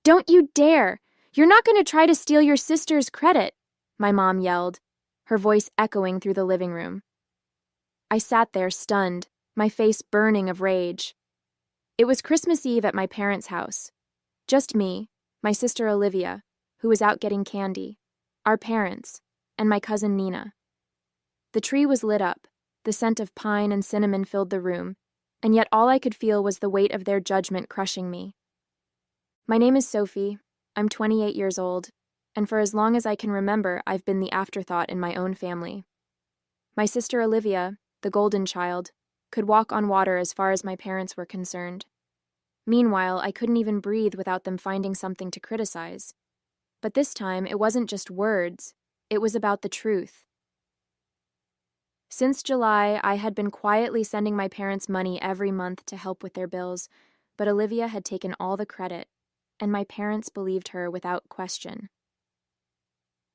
Don't you dare! You're not going to try to steal your sister's credit, my mom yelled, her voice echoing through the living room. I sat there stunned, my face burning of rage. It was Christmas Eve at my parents' house. Just me, my sister Olivia, who was out getting candy, our parents, and my cousin Nina. The tree was lit up, the scent of pine and cinnamon filled the room, and yet all I could feel was the weight of their judgment crushing me. My name is Sophie, I'm 28 years old, and for as long as I can remember, I've been the afterthought in my own family. My sister Olivia, the golden child, could walk on water as far as my parents were concerned. Meanwhile, I couldn't even breathe without them finding something to criticize. But this time, it wasn't just words, it was about the truth. Since July, I had been quietly sending my parents money every month to help with their bills, but Olivia had taken all the credit, and my parents believed her without question.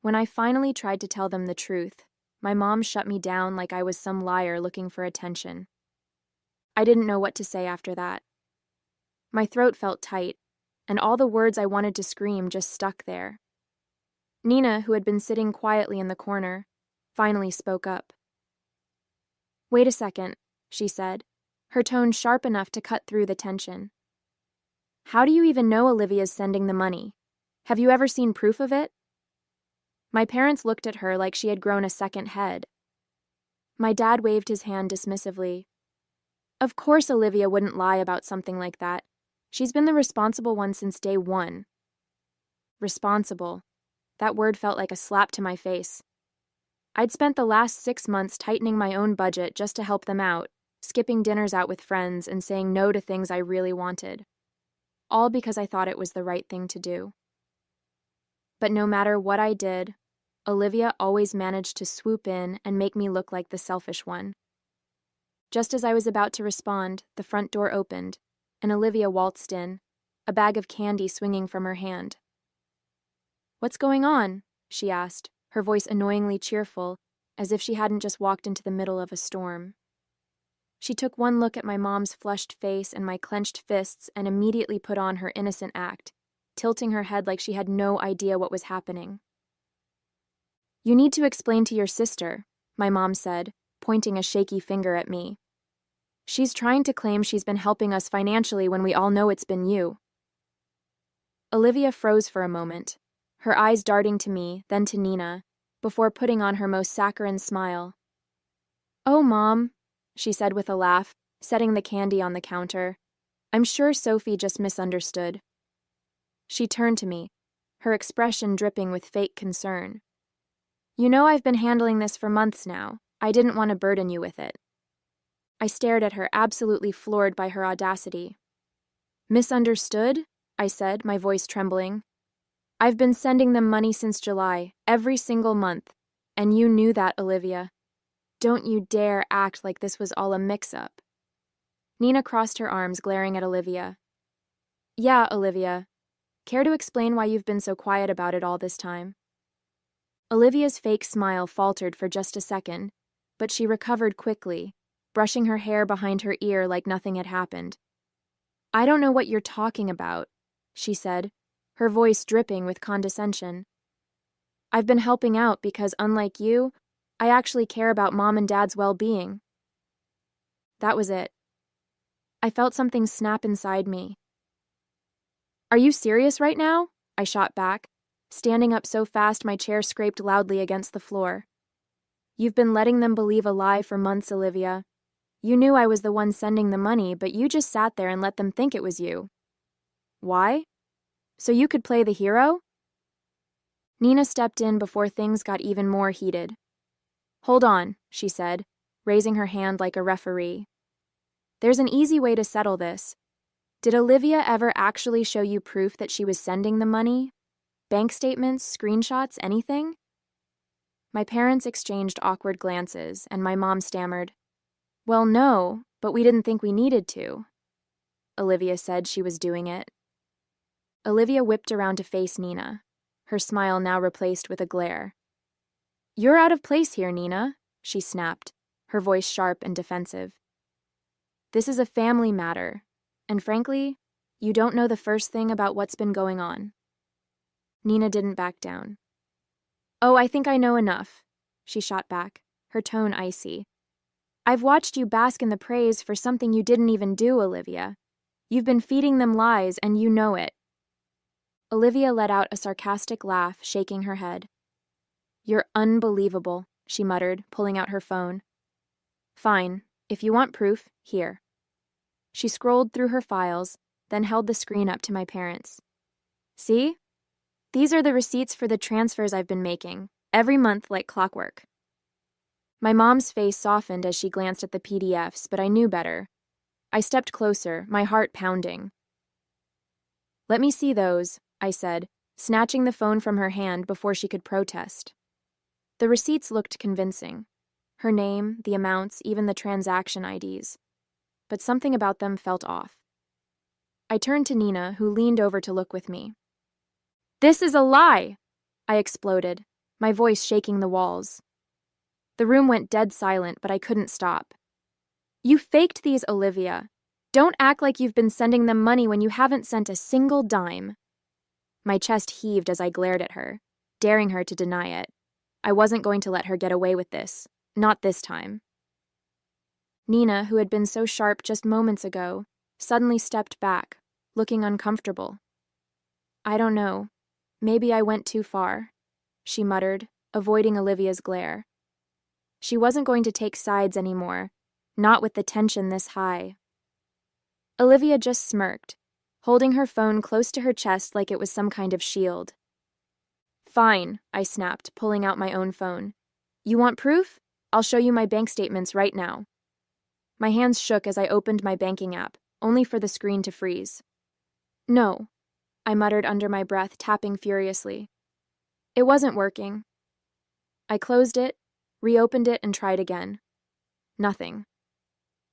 When I finally tried to tell them the truth, my mom shut me down like I was some liar looking for attention. I didn't know what to say after that. My throat felt tight, and all the words I wanted to scream just stuck there. Nina, who had been sitting quietly in the corner, finally spoke up. "Wait a second," she said, her tone sharp enough to cut through the tension. "How do you even know Olivia's sending the money? Have you ever seen proof of it?" My parents looked at her like she had grown a second head. My dad waved his hand dismissively. "Of course Olivia wouldn't lie about something like that. She's been the responsible one since day one." Responsible. That word felt like a slap to my face. I'd spent the last 6 months tightening my own budget just to help them out, skipping dinners out with friends and saying no to things I really wanted. All because I thought it was the right thing to do. But no matter what I did, Olivia always managed to swoop in and make me look like the selfish one. Just as I was about to respond, the front door opened, and Olivia waltzed in, a bag of candy swinging from her hand. "What's going on?" she asked, her voice annoyingly cheerful, as if she hadn't just walked into the middle of a storm. She took one look at my mom's flushed face and my clenched fists and immediately put on her innocent act, tilting her head like she had no idea what was happening. "You need to explain to your sister," my mom said, pointing a shaky finger at me. "She's trying to claim she's been helping us financially when we all know it's been you." Olivia froze for a moment, her eyes darting to me, then to Nina, before putting on her most saccharine smile. "Oh, Mom," she said with a laugh, setting the candy on the counter. "I'm sure Sophie just misunderstood." She turned to me, her expression dripping with fake concern. "You know I've been handling this for months now. I didn't want to burden you with it." I stared at her, absolutely floored by her audacity. "Misunderstood?" I said, my voice trembling. "I've been sending them money since July, every single month, and you knew that, Olivia. Don't you dare act like this was all a mix-up." Nina crossed her arms, glaring at Olivia. "Yeah, Olivia. Care to explain why you've been so quiet about it all this time?" Olivia's fake smile faltered for just a second, but she recovered quickly, brushing her hair behind her ear like nothing had happened. "I don't know what you're talking about," she said, her voice dripping with condescension. "I've been helping out because, unlike you, I actually care about Mom and Dad's well-being." That was it. I felt something snap inside me. "Are you serious right now?" I shot back, standing up so fast my chair scraped loudly against the floor. "You've been letting them believe a lie for months, Olivia. You knew I was the one sending the money, but you just sat there and let them think it was you. Why? So you could play the hero?" Nina stepped in before things got even more heated. "Hold on," she said, raising her hand like a referee. "There's an easy way to settle this. Did Olivia ever actually show you proof that she was sending the money? Bank statements, screenshots, anything?" My parents exchanged awkward glances, and my mom stammered, "Well, no, but we didn't think we needed to." Olivia said she was doing it. Olivia whipped around to face Nina, her smile now replaced with a glare. "You're out of place here, Nina," she snapped, her voice sharp and defensive. "This is a family matter, and frankly, You don't know the first thing about what's been going on." Nina didn't back down. "Oh, I think I know enough," she shot back, her tone icy. "I've watched you bask in the praise for something you didn't even do, Olivia. You've been feeding them lies, and you know it." Olivia let out a sarcastic laugh, shaking her head. "You're unbelievable," she muttered, pulling out her phone. "Fine. If you want proof, here." She scrolled through her files, then held the screen up to my parents. "See? These are the receipts for the transfers I've been making, every month like clockwork." My mom's face softened as she glanced at the PDFs, but I knew better. I stepped closer, my heart pounding. "Let me see those," I said, snatching the phone from her hand before she could protest. The receipts looked convincing. Her name, the amounts, even the transaction IDs. But something about them felt off. I turned to Nina, who leaned over to look with me. "This is a lie!" I exploded, my voice shaking the walls. The room went dead silent, but I couldn't stop. "You faked these, Olivia. Don't act like you've been sending them money when you haven't sent a single dime." My chest heaved as I glared at her, daring her to deny it. I wasn't going to let her get away with this. Not this time. Nina, who had been so sharp just moments ago, suddenly stepped back, looking uncomfortable. "I don't know. Maybe I went too far," she muttered, avoiding Olivia's glare. She wasn't going to take sides anymore, not with the tension this high. Olivia just smirked, holding her phone close to her chest like it was some kind of shield. "Fine," I snapped, pulling out my own phone. "You want proof? I'll show you my bank statements right now." My hands shook as I opened my banking app, only for the screen to freeze. "No," I muttered under my breath, tapping furiously. It wasn't working. I closed it, reopened it, and tried again. Nothing.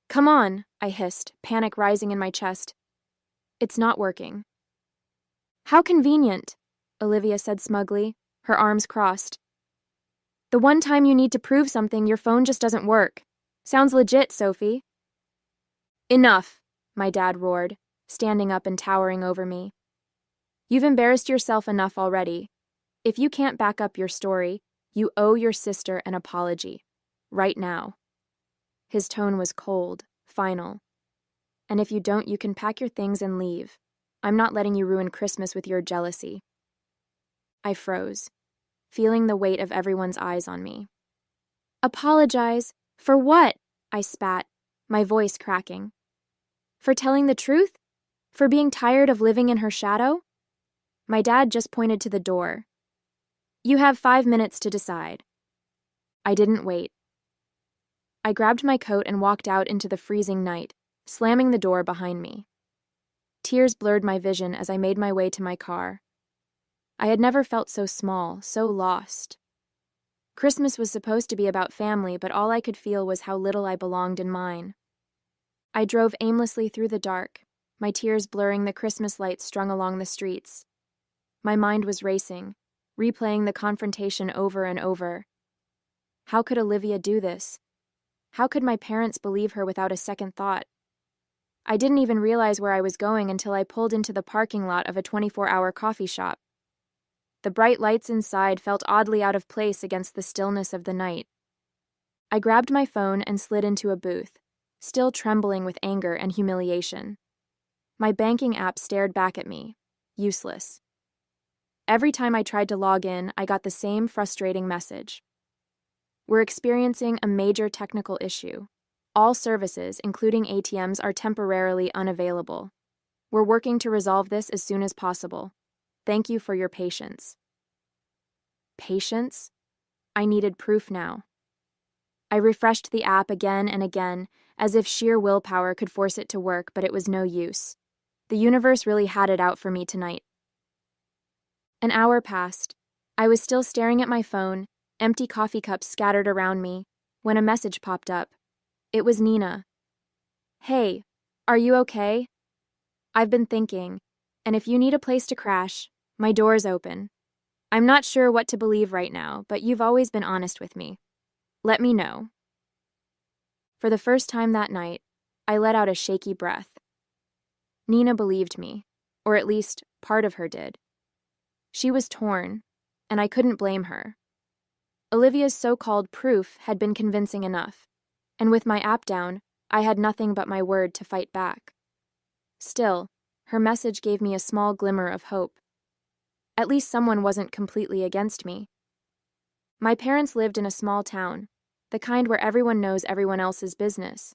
"Come on," I hissed, panic rising in my chest. "It's not working." "How convenient," Olivia said smugly, her arms crossed. "The one time you need to prove something, your phone just doesn't work. Sounds legit, Sophie." "Enough," my dad roared, standing up and towering over me. "You've embarrassed yourself enough already. If you can't back up your story, you owe your sister an apology. Right now." His tone was cold, final. "And if you don't, you can pack your things and leave. I'm not letting you ruin Christmas with your jealousy." I froze, feeling the weight of everyone's eyes on me. "Apologize? For what?" I spat, my voice cracking. "For telling the truth? For being tired of living in her shadow?" My dad just pointed to the door. "You have 5 minutes to decide." I didn't wait. I grabbed my coat and walked out into the freezing night, slamming the door behind me. Tears blurred my vision as I made my way to my car. I had never felt so small, so lost. Christmas was supposed to be about family, but all I could feel was how little I belonged in mine. I drove aimlessly through the dark, my tears blurring the Christmas lights strung along the streets. My mind was racing, replaying the confrontation over and over. How could Olivia do this? How could my parents believe her without a second thought? I didn't even realize where I was going until I pulled into the parking lot of a 24-hour coffee shop. The bright lights inside felt oddly out of place against the stillness of the night. I grabbed my phone and slid into a booth, still trembling with anger and humiliation. My banking app stared back at me, useless. Every time I tried to log in, I got the same frustrating message. "We're experiencing a major technical issue. All services, including ATMs, are temporarily unavailable. We're working to resolve this as soon as possible. Thank you for your patience." Patience? I needed proof now. I refreshed the app again and again, as if sheer willpower could force it to work, but it was no use. The universe really had it out for me tonight. An hour passed. I was still staring at my phone, empty coffee cups scattered around me, when a message popped up. It was Nina. "Hey, are you okay? I've been thinking, and if you need a place to crash, my door's open. I'm not sure what to believe right now, but you've always been honest with me. Let me know." For the first time that night, I let out a shaky breath. Nina believed me, or at least part of her did. She was torn, and I couldn't blame her. Olivia's so-called proof had been convincing enough, and with my app down, I had nothing but my word to fight back. Still, her message gave me a small glimmer of hope. At least someone wasn't completely against me. My parents lived in a small town, the kind where everyone knows everyone else's business.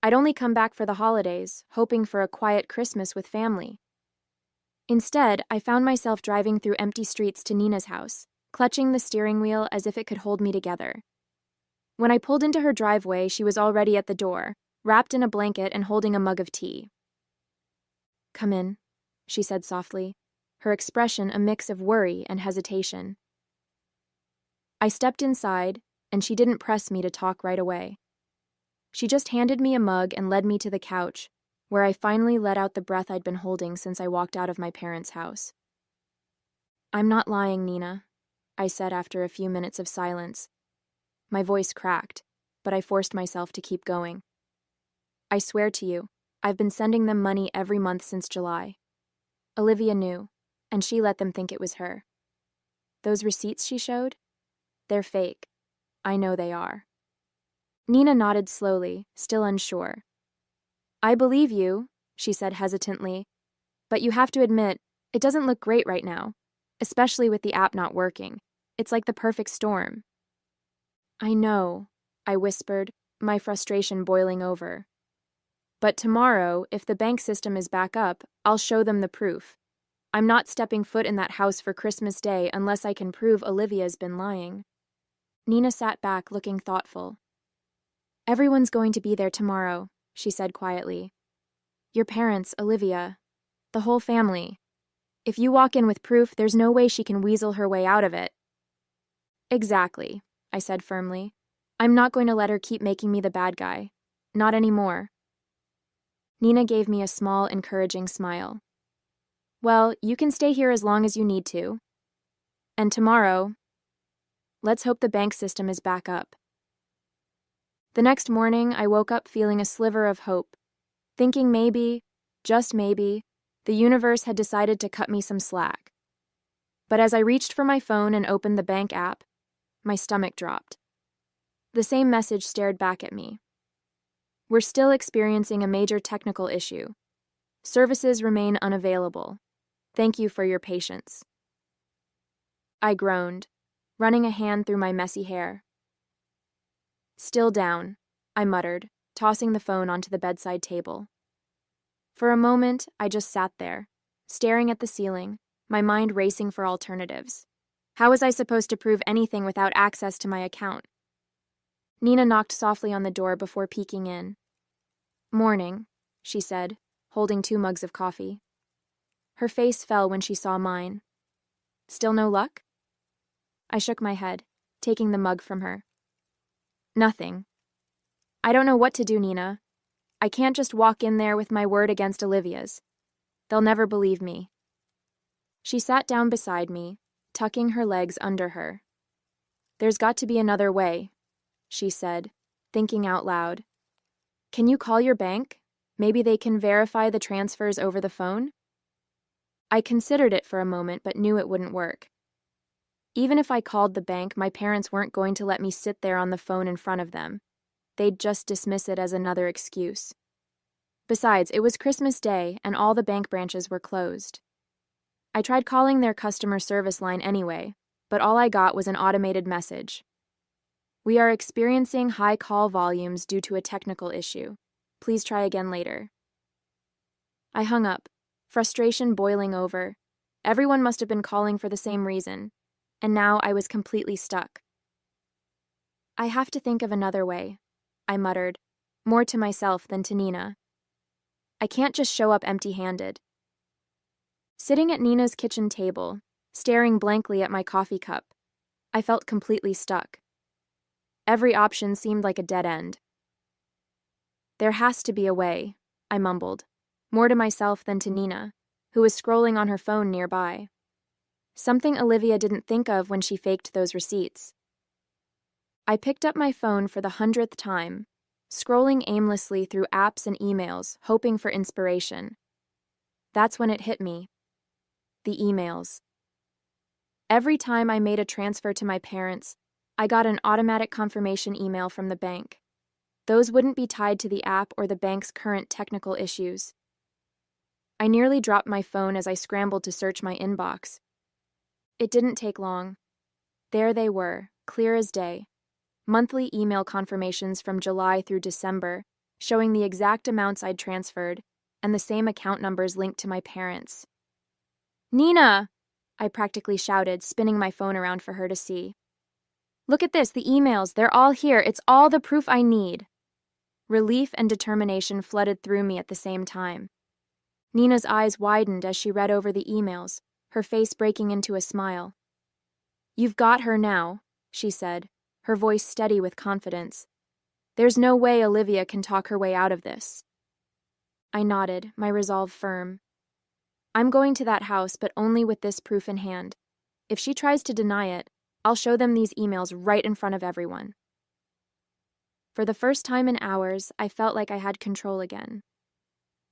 I'd only come back for the holidays, hoping for a quiet Christmas with family. Instead, I found myself driving through empty streets to Nina's house, clutching the steering wheel as if it could hold me together. When I pulled into her driveway, she was already at the door, wrapped in a blanket and holding a mug of tea. "Come in," she said softly, her expression a mix of worry and hesitation. I stepped inside, and she didn't press me to talk right away. She just handed me a mug and led me to the couch, where I finally let out the breath I'd been holding since I walked out of my parents' house. "I'm not lying, Nina," I said after a few minutes of silence. My voice cracked, but I forced myself to keep going. "I swear to you, I've been sending them money every month since July. Olivia knew, and she let them think it was her. Those receipts she showed? They're fake. I know they are." Nina nodded slowly, still unsure. "I believe you," she said hesitantly, "but you have to admit, it doesn't look great right now, especially with the app not working. It's like the perfect storm." "I know," I whispered, my frustration boiling over. "But tomorrow, if the bank system is back up, I'll show them the proof. I'm not stepping foot in that house for Christmas Day unless I can prove Olivia's been lying." Nina sat back, looking thoughtful. "Everyone's going to be there tomorrow," she said quietly. "Your parents, Olivia, the whole family. If you walk in with proof, there's no way she can weasel her way out of it." "Exactly," I said firmly. "I'm not going to let her keep making me the bad guy. Not anymore." Nina gave me a small, encouraging smile. "Well, you can stay here as long as you need to. And tomorrow, let's hope the bank system is back up." The next morning, I woke up feeling a sliver of hope, thinking maybe, just maybe, the universe had decided to cut me some slack. But as I reached for my phone and opened the bank app, my stomach dropped. The same message stared back at me. "We're still experiencing a major technical issue. Services remain unavailable. Thank you for your patience." I groaned, running a hand through my messy hair. "Still down," I muttered, tossing the phone onto the bedside table. For a moment, I just sat there, staring at the ceiling, my mind racing for alternatives. How was I supposed to prove anything without access to my account? Nina knocked softly on the door before peeking in. "Morning," she said, holding 2 mugs of coffee. Her face fell when she saw mine. "Still no luck?" I shook my head, taking the mug from her. "Nothing. I don't know what to do, Nina. I can't just walk in there with my word against Olivia's. They'll never believe me." She sat down beside me, tucking her legs under her. "There's got to be another way," she said, thinking out loud. "Can you call your bank? Maybe they can verify the transfers over the phone?" I considered it for a moment but knew it wouldn't work. Even if I called the bank, my parents weren't going to let me sit there on the phone in front of them. They'd just dismiss it as another excuse. Besides, it was Christmas Day and all the bank branches were closed. I tried calling their customer service line anyway, but all I got was an automated message. "We are experiencing high call volumes due to a technical issue. Please try again later." I hung up, frustration boiling over. Everyone must have been calling for the same reason, and now I was completely stuck. "I have to think of another way," I muttered, more to myself than to Nina. "I can't just show up empty-handed." Sitting at Nina's kitchen table, staring blankly at my coffee cup, I felt completely stuck. Every option seemed like a dead end. "There has to be a way," I mumbled, more to myself than to Nina, who was scrolling on her phone nearby. Something Olivia didn't think of when she faked those receipts. I picked up my phone for the 100th time, scrolling aimlessly through apps and emails, hoping for inspiration. That's when it hit me. The emails. Every time I made a transfer to my parents, I got an automatic confirmation email from the bank. Those wouldn't be tied to the app or the bank's current technical issues. I nearly dropped my phone as I scrambled to search my inbox. It didn't take long. There they were, clear as day. Monthly email confirmations from July through December, showing the exact amounts I'd transferred, and the same account numbers linked to my parents. "Nina!" I practically shouted, spinning my phone around for her to see. "Look at this, the emails, they're all here. It's all the proof I need." Relief and determination flooded through me at the same time. Nina's eyes widened as she read over the emails, her face breaking into a smile. "You've got her now," she said, her voice steady with confidence. "There's no way Olivia can talk her way out of this." I nodded, my resolve firm. "I'm going to that house, but only with this proof in hand. If she tries to deny it, I'll show them these emails right in front of everyone." For the first time in hours, I felt like I had control again.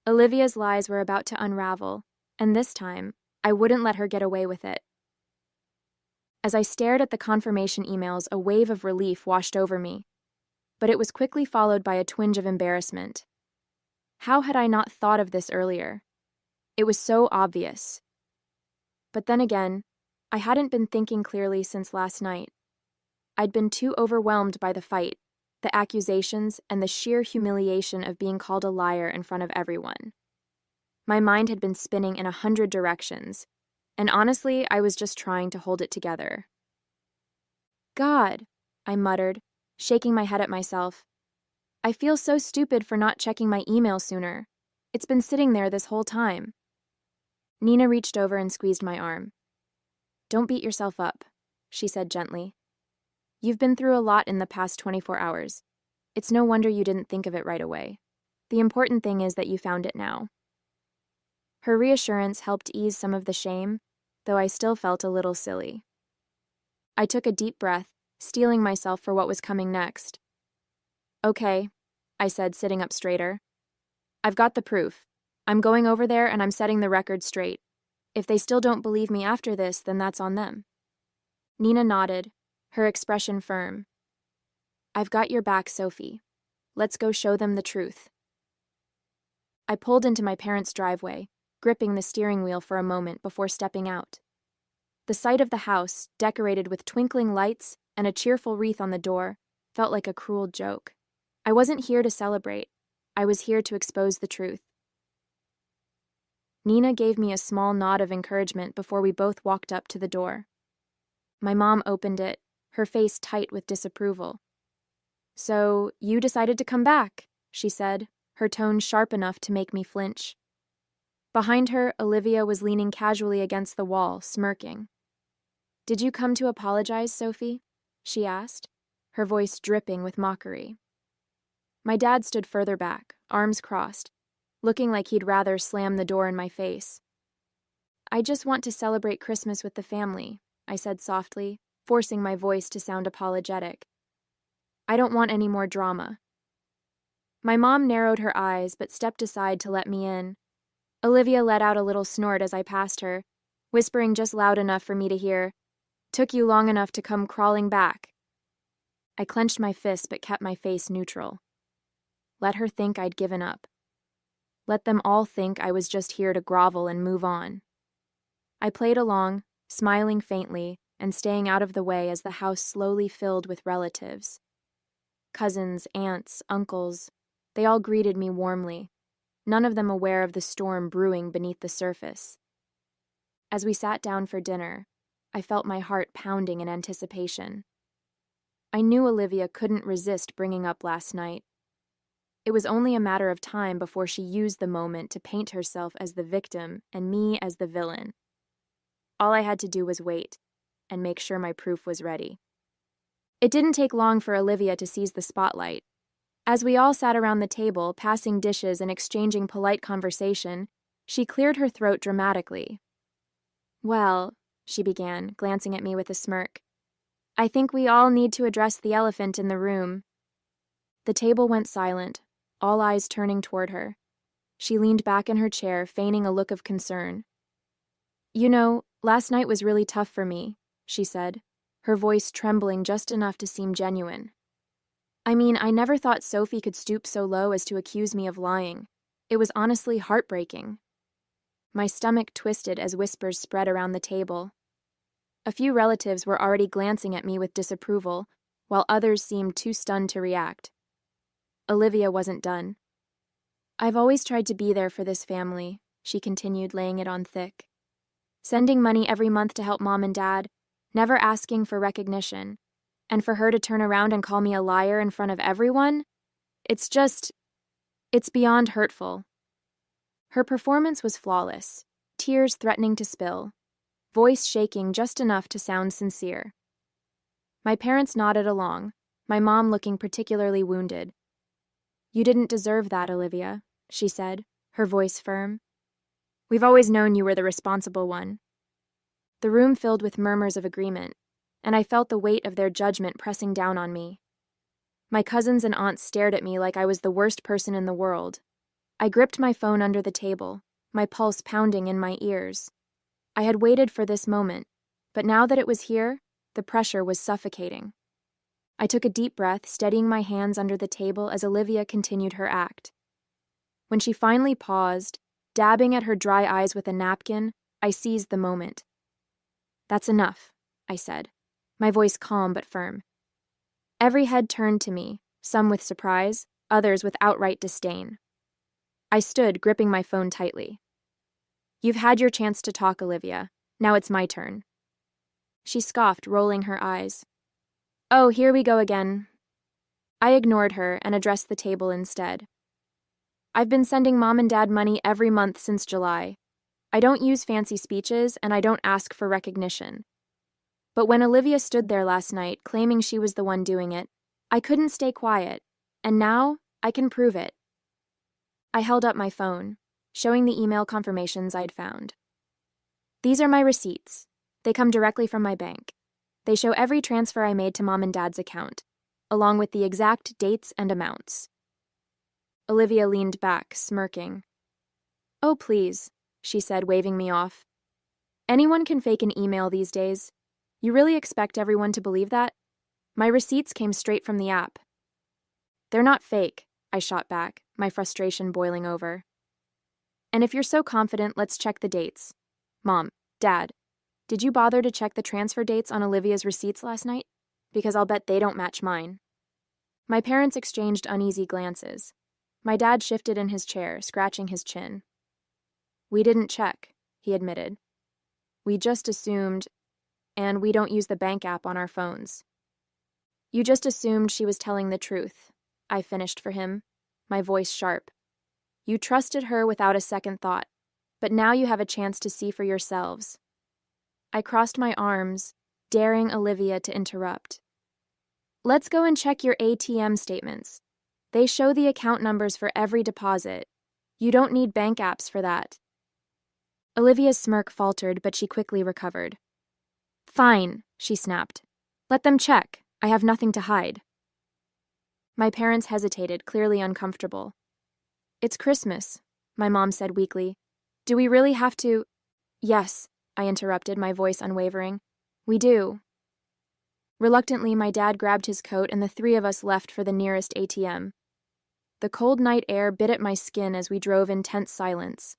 Olivia's lies were about to unravel, and this time, I wouldn't let her get away with it. As I stared at the confirmation emails, a wave of relief washed over me, but it was quickly followed by a twinge of embarrassment. How had I not thought of this earlier? It was so obvious. But then again, I hadn't been thinking clearly since last night. I'd been too overwhelmed by the fight, the accusations, and the sheer humiliation of being called a liar in front of everyone. My mind had been spinning in 100 directions, and honestly, I was just trying to hold it together. "God," I muttered, shaking my head at myself. "I feel so stupid for not checking my email sooner. It's been sitting there this whole time." Nina reached over and squeezed my arm. "Don't beat yourself up," she said gently. "You've been through a lot in the past 24 hours. It's no wonder you didn't think of it right away. The important thing is that you found it now." Her reassurance helped ease some of the shame, though I still felt a little silly. I took a deep breath, steeling myself for what was coming next. "Okay," I said, sitting up straighter. "I've got the proof. I'm going over there and I'm setting the record straight. If they still don't believe me after this, then that's on them." Nina nodded, her expression firm. "I've got your back, Sophie. Let's go show them the truth." I pulled into my parents' driveway, gripping the steering wheel for a moment before stepping out. The sight of the house, decorated with twinkling lights and a cheerful wreath on the door, felt like a cruel joke. I wasn't here to celebrate. I was here to expose the truth. Nina gave me a small nod of encouragement before we both walked up to the door. My mom opened it, her face tight with disapproval. "So, you decided to come back," she said, her tone sharp enough to make me flinch. Behind her, Olivia was leaning casually against the wall, smirking. "Did you come to apologize, Sophie?" she asked, her voice dripping with mockery. My dad stood further back, arms crossed, looking like he'd rather slam the door in my face. "I just want to celebrate Christmas with the family," I said softly, forcing my voice to sound apologetic. "I don't want any more drama." My mom narrowed her eyes but stepped aside to let me in. Olivia let out a little snort as I passed her, whispering just loud enough for me to hear, "Took you long enough to come crawling back." I clenched my fist but kept my face neutral. Let her think I'd given up. Let them all think I was just here to grovel and move on. I played along, smiling faintly and staying out of the way as the house slowly filled with relatives. Cousins, aunts, uncles, they all greeted me warmly, none of them aware of the storm brewing beneath the surface. As we sat down for dinner, I felt my heart pounding in anticipation. I knew Olivia couldn't resist bringing up last night. It was only a matter of time before she used the moment to paint herself as the victim and me as the villain. All I had to do was wait and make sure my proof was ready. It didn't take long for Olivia to seize the spotlight. As we all sat around the table, passing dishes and exchanging polite conversation, she cleared her throat dramatically. "Well," she began, glancing at me with a smirk, "I think we all need to address the elephant in the room." The table went silent, all eyes turning toward her. She leaned back in her chair, feigning a look of concern. "You know, last night was really tough for me," she said, her voice trembling just enough to seem genuine. "I mean, I never thought Sophie could stoop so low as to accuse me of lying. It was honestly heartbreaking." My stomach twisted as whispers spread around the table. A few relatives were already glancing at me with disapproval, while others seemed too stunned to react. Olivia wasn't done. "I've always tried to be there for this family," she continued, laying it on thick. "Sending money every month to help Mom and Dad, never asking for recognition, and for her to turn around and call me a liar in front of everyone? It's beyond hurtful." Her performance was flawless, tears threatening to spill, voice shaking just enough to sound sincere. My parents nodded along, my mom looking particularly wounded. "You didn't deserve that, Olivia," she said, her voice firm. "We've always known you were the responsible one." The room filled with murmurs of agreement, and I felt the weight of their judgment pressing down on me. My cousins and aunts stared at me like I was the worst person in the world. I gripped my phone under the table, my pulse pounding in my ears. I had waited for this moment, but now that it was here, the pressure was suffocating. I took a deep breath, steadying my hands under the table as Olivia continued her act. When she finally paused, dabbing at her dry eyes with a napkin, I seized the moment. "That's enough," I said, my voice calm but firm. Every head turned to me, some with surprise, others with outright disdain. I stood, gripping my phone tightly. "You've had your chance to talk, Olivia. Now it's my turn." She scoffed, rolling her eyes. "Oh, here we go again." I ignored her and addressed the table instead. "I've been sending Mom and Dad money every month since July. I don't use fancy speeches, and I don't ask for recognition. But when Olivia stood there last night, claiming she was the one doing it, I couldn't stay quiet, and now I can prove it." I held up my phone, showing the email confirmations I'd found. "These are my receipts. They come directly from my bank. They show every transfer I made to Mom and Dad's account, along with the exact dates and amounts." Olivia leaned back, smirking. "Oh, please," she said, waving me off. "Anyone can fake an email these days. You really expect everyone to believe that? My receipts came straight from the app." "They're not fake," I shot back, my frustration boiling over. "And if you're so confident, let's check the dates. Mom, Dad, did you bother to check the transfer dates on Olivia's receipts last night? Because I'll bet they don't match mine." My parents exchanged uneasy glances. My dad shifted in his chair, scratching his chin. "We didn't check," he admitted. "We just assumed, and we don't use the bank app on our phones." "You just assumed she was telling the truth," I finished for him, my voice sharp. "You trusted her without a second thought, but now you have a chance to see for yourselves." I crossed my arms, daring Olivia to interrupt. "Let's go and check your ATM statements. They show the account numbers for every deposit. You don't need bank apps for that." Olivia's smirk faltered, but she quickly recovered. "Fine," she snapped. "Let them check. I have nothing to hide." My parents hesitated, clearly uncomfortable. "It's Christmas," my mom said weakly. "Do we really have to—" "Yes," I interrupted, my voice unwavering. "We do." Reluctantly, my dad grabbed his coat and the three of us left for the nearest ATM. The cold night air bit at my skin as we drove in tense silence.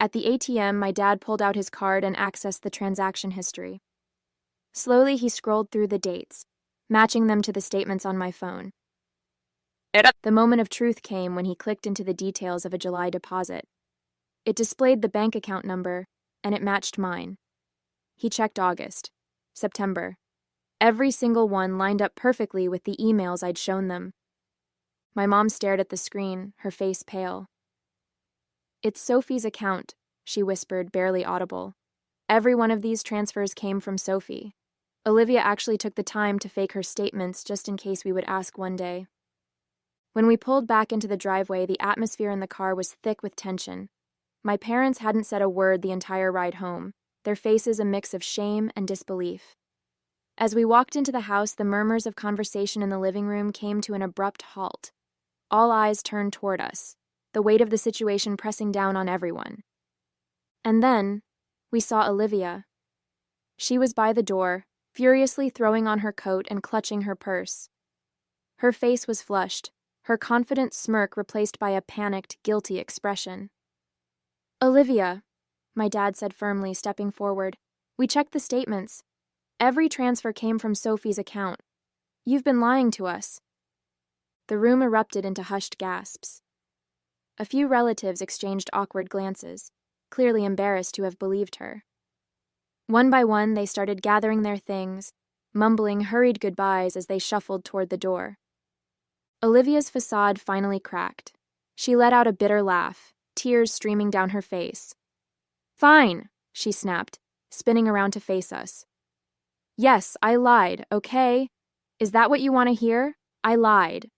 At the ATM, my dad pulled out his card and accessed the transaction history. Slowly, he scrolled through the dates, matching them to the statements on my phone. The moment of truth came when he clicked into the details of a July deposit. It displayed the bank account number, and it matched mine. He checked August, September. Every single one lined up perfectly with the emails I'd shown them. My mom stared at the screen, her face pale. "It's Sophie's account," she whispered, barely audible. "Every one of these transfers came from Sophie. Olivia actually took the time to fake her statements just in case we would ask one day." When we pulled back into the driveway, the atmosphere in the car was thick with tension. My parents hadn't said a word the entire ride home, their faces a mix of shame and disbelief. As we walked into the house, the murmurs of conversation in the living room came to an abrupt halt. All eyes turned toward us. the weight of the situation pressing down on everyone. And then, we saw Olivia. She was by the door, furiously throwing on her coat and clutching her purse. Her face was flushed, her confident smirk replaced by a panicked, guilty expression. "Olivia," my dad said firmly, stepping forward, "we checked the statements. Every transfer came from Sophie's account. You've been lying to us." The room erupted into hushed gasps. A few relatives exchanged awkward glances, clearly embarrassed to have believed her. One by one, they started gathering their things, mumbling hurried goodbyes as they shuffled toward the door. Olivia's facade finally cracked. She let out a bitter laugh, tears streaming down her face. "Fine," she snapped, spinning around to face us. "Yes, I lied, okay? Is that what you want to hear? I lied."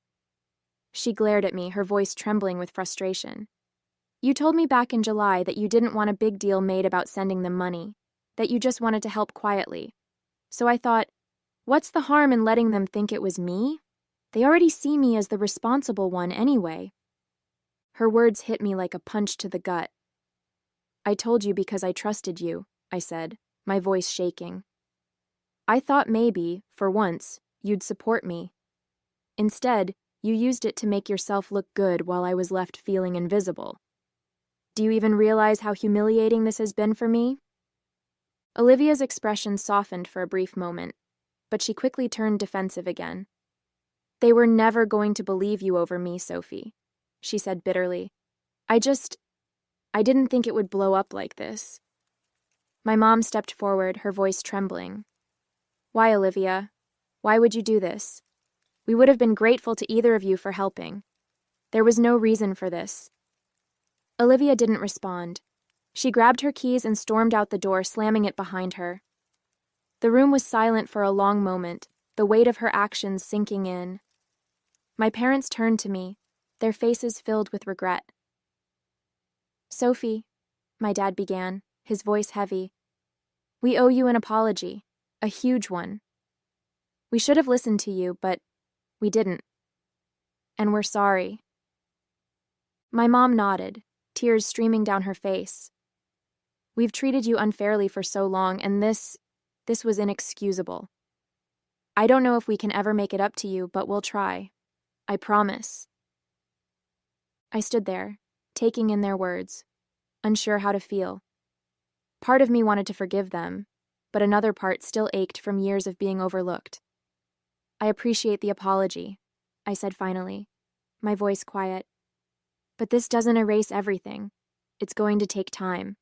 She glared at me, her voice trembling with frustration. "You told me back in July that you didn't want a big deal made about sending them money, that you just wanted to help quietly. So I thought, what's the harm in letting them think it was me? They already see me as the responsible one anyway." Her words hit me like a punch to the gut. "I told you because I trusted you," I said, my voice shaking. "I thought maybe, for once, you'd support me. Instead, you used it to make yourself look good while I was left feeling invisible. Do you even realize how humiliating this has been for me?" Olivia's expression softened for a brief moment, but she quickly turned defensive again. "They were never going to believe you over me, Sophie," she said bitterly. I didn't think it would blow up like this." My mom stepped forward, her voice trembling. "Why, Olivia? Why would you do this? We would have been grateful to either of you for helping. There was no reason for this." Olivia didn't respond. She grabbed her keys and stormed out the door, slamming it behind her. The room was silent for a long moment, the weight of her actions sinking in. My parents turned to me, their faces filled with regret. "Sophie," my dad began, his voice heavy, "we owe you an apology, a huge one. We should have listened to you, but we didn't. And we're sorry." My mom nodded, tears streaming down her face. "We've treated you unfairly for so long, and this was inexcusable. I don't know if we can ever make it up to you, but we'll try. I promise." I stood there, taking in their words, unsure how to feel. Part of me wanted to forgive them, but another part still ached from years of being overlooked. "I appreciate the apology," I said finally, my voice quiet. "But this doesn't erase everything. It's going to take time."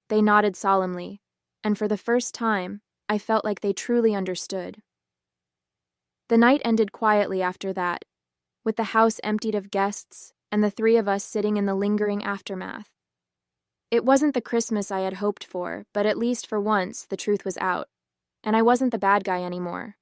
They nodded solemnly, and for the first time, I felt like they truly understood. The night ended quietly after that, with the house emptied of guests and the three of us sitting in the lingering aftermath. It wasn't the Christmas I had hoped for, but at least for once the truth was out, and I wasn't the bad guy anymore.